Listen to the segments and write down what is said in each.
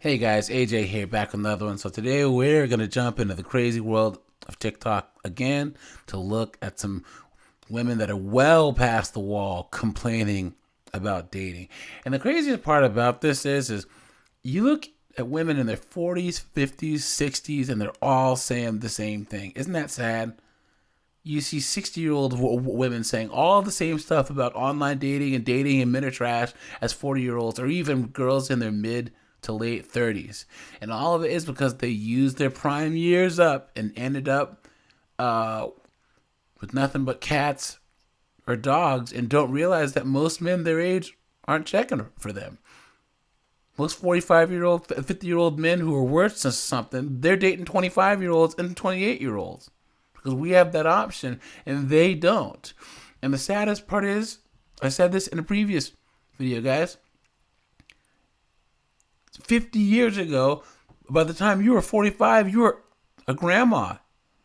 Hey guys, AJ here, back with another one. So today we're going to jump into the crazy world of TikTok again to look at some women that are well past the wall complaining about dating. And the craziest part about this is you look at women in their 40s, 50s, 60s, and they're all saying the same thing. Isn't that sad? You see 60-year-old women saying all the same stuff about online dating and men are trash as 40-year-olds or even girls in their mid to late 30s. And all of it is because they used their prime years up and ended up uh, with nothing but cats or dogs and don't realize that most men their age aren't checking for them. Most 45-year-old, 50-year-old men who are worth something, they're dating 25-year-olds and 28-year-olds because we have that option and they don't. And the saddest part is, I said this in a previous video, guys, 50 years ago, by the time you were 45, you were a grandma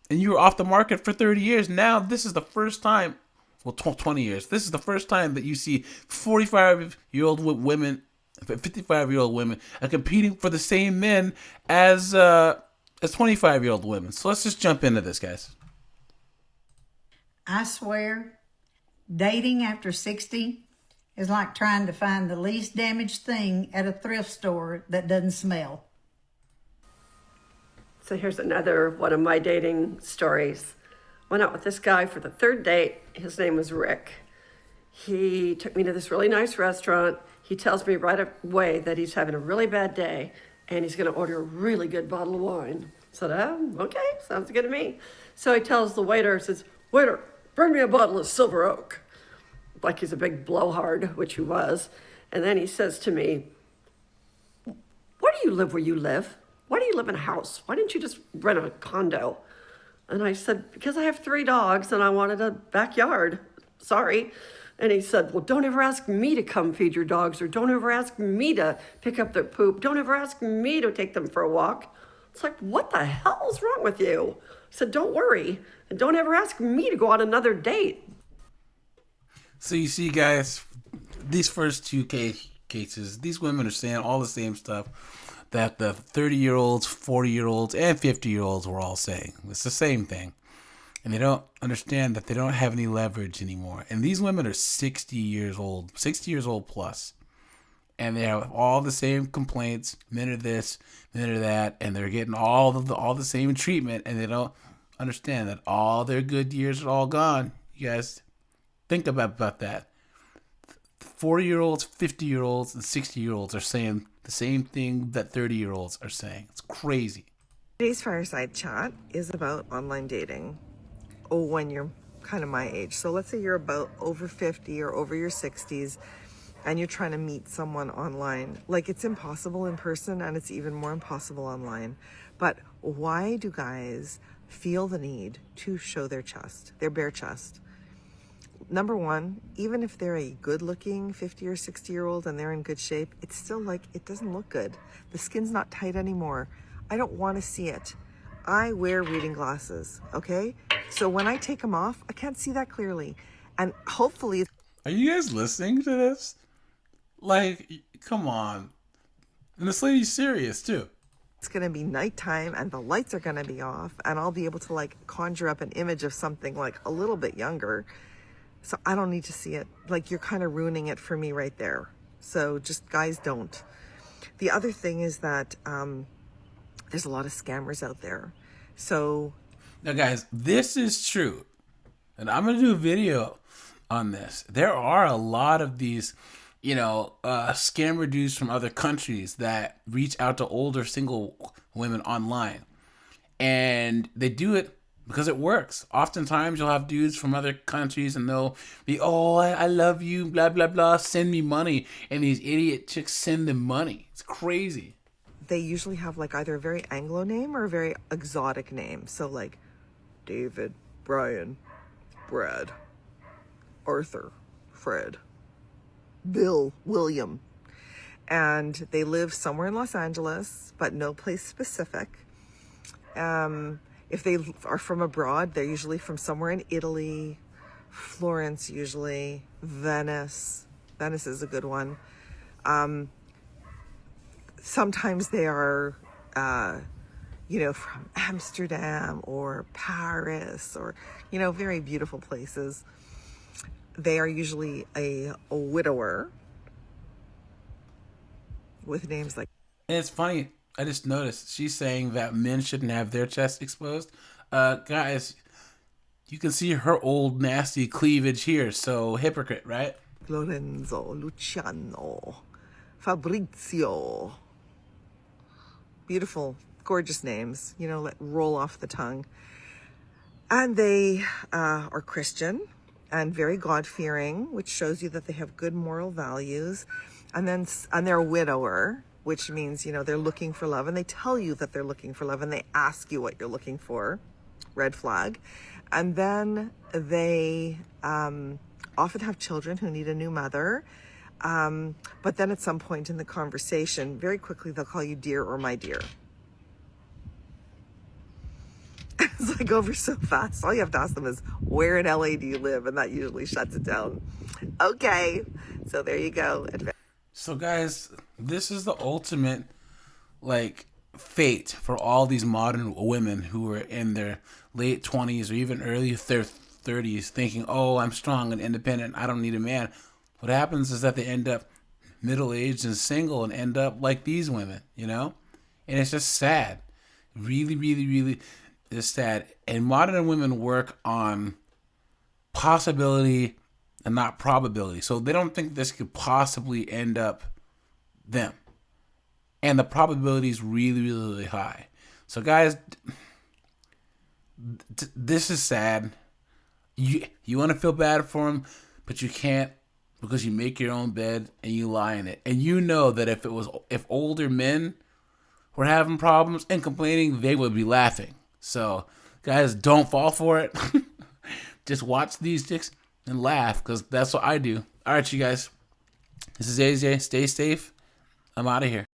and you were off the market for 30 years. Now, this is the first time, well, 20 years, this is the first time that you see 45-year-old women, 55-year-old women are competing for the same men as 25-year-old women. So let's just jump into this, guys. I swear, dating after 60 is like trying to find the least damaged thing at a thrift store that doesn't smell. So here's another one of my dating stories. Went out with this guy for the third date. His name was Rick. He took me to this really nice restaurant. He tells me right away that he's having a really bad day and he's going to order a really good bottle of wine. I said, okay, sounds good to me. So he tells the waiter, says, waiter, bring me a bottle of Silver Oak. Like he's a big blowhard, which he was. And then he says to me, why do you live where you live? Why do you live in a house? Why didn't you just rent a condo? And I said, because I have 3 dogs and I wanted a backyard. Sorry. And he said, well, don't ever ask me to come feed your dogs, or don't ever ask me to pick up their poop. Don't ever ask me to take them for a walk. It's like, what the hell is wrong with you? I said, don't worry. And don't ever ask me to go on another date. So you see, guys, these first two cases, these women are saying all the same stuff that the 30-year-olds, 40-year-olds, and 50-year-olds were all saying. It's the same thing. And they don't understand that they don't have any leverage anymore. And these women are 60 years old plus. And they have all the same complaints, men are this, men are that, and they're getting all the same treatment, and they don't understand that all their good years are all gone. You guys think about that. 40-year-olds, 50-year-olds, and 60-year-olds are saying the same thing that 30-year-olds are saying. It's crazy. Today's fireside chat is about online dating. Oh, when you're kind of my age. So let's say you're about over 50 or over your 60s and you're trying to meet someone online. Like, it's impossible in person and it's even more impossible online. But why do guys feel the need to show their chest, their bare chest? Number one, even if they're a good looking 50 or 60-year-old and they're in good shape, it's still like, it doesn't look good. The skin's not tight anymore. I don't want to see it. I wear reading glasses, okay? So when I take them off, I can't see that clearly. And hopefully... Are you guys listening to this? Like, come on. And this lady's serious, too. It's going to be nighttime and the lights are going to be off and I'll be able to like conjure up an image of something like a little bit younger. So I don't need to see it. Like, you're kind of ruining it for me right there. So just, guys, don't. The other thing is that there's a lot of scammers out there. So now, guys, this is true. And I'm going to do a video on this. There are a lot of these, scammer dudes from other countries that reach out to older single women online. And they do it because it works. Oftentimes you'll have dudes from other countries and they'll be, oh, I love you, blah, blah, blah, send me money. And these idiot chicks send them money. It's crazy. They usually have like either a very Anglo name or a very exotic name. So like David, Brian, Brad, Arthur, Fred, Bill, William. And they live somewhere in Los Angeles, but no place specific. If they are from abroad, they're usually from somewhere in Italy, Florence usually, Venice. Venice is a good one. sometimes they are, from Amsterdam or Paris or, very beautiful places. They are usually a widower with names like. And it's funny. I just noticed she's saying that men shouldn't have their chest exposed. Guys, you can see her old nasty cleavage here. So hypocrite, right? Lorenzo, Luciano, Fabrizio. Beautiful, gorgeous names, let roll off the tongue. And they are Christian and very God-fearing, which shows you that they have good moral values. And they're a widower, which means, they're looking for love. And they tell you that they're looking for love and they ask you what you're looking for. Red flag. And then they often have children who need a new mother. But then at some point in the conversation, very quickly, they'll call you dear or my dear. It's like over so fast. All you have to ask them is, where in LA do you live? And that usually shuts it down. Okay, so there you go. So guys, this is the ultimate fate for all these modern women who are in their late 20s or even early 30s thinking, oh, I'm strong and independent, I don't need a man. What happens is that they end up middle-aged and single and end up like these women, And it's just sad. Really, really, really is sad. And modern women work on possibility and not probability. So they don't think this could possibly end up them. And the probability is really, really, really high. So guys, this is sad. You want to feel bad for them, but you can't because you make your own bed and you lie in it. And you know that if older men were having problems and complaining, they would be laughing. So guys, don't fall for it. Just watch these chicks and laugh because that's what I do. All right, you guys. This is AJ. Stay safe. I'm out of here.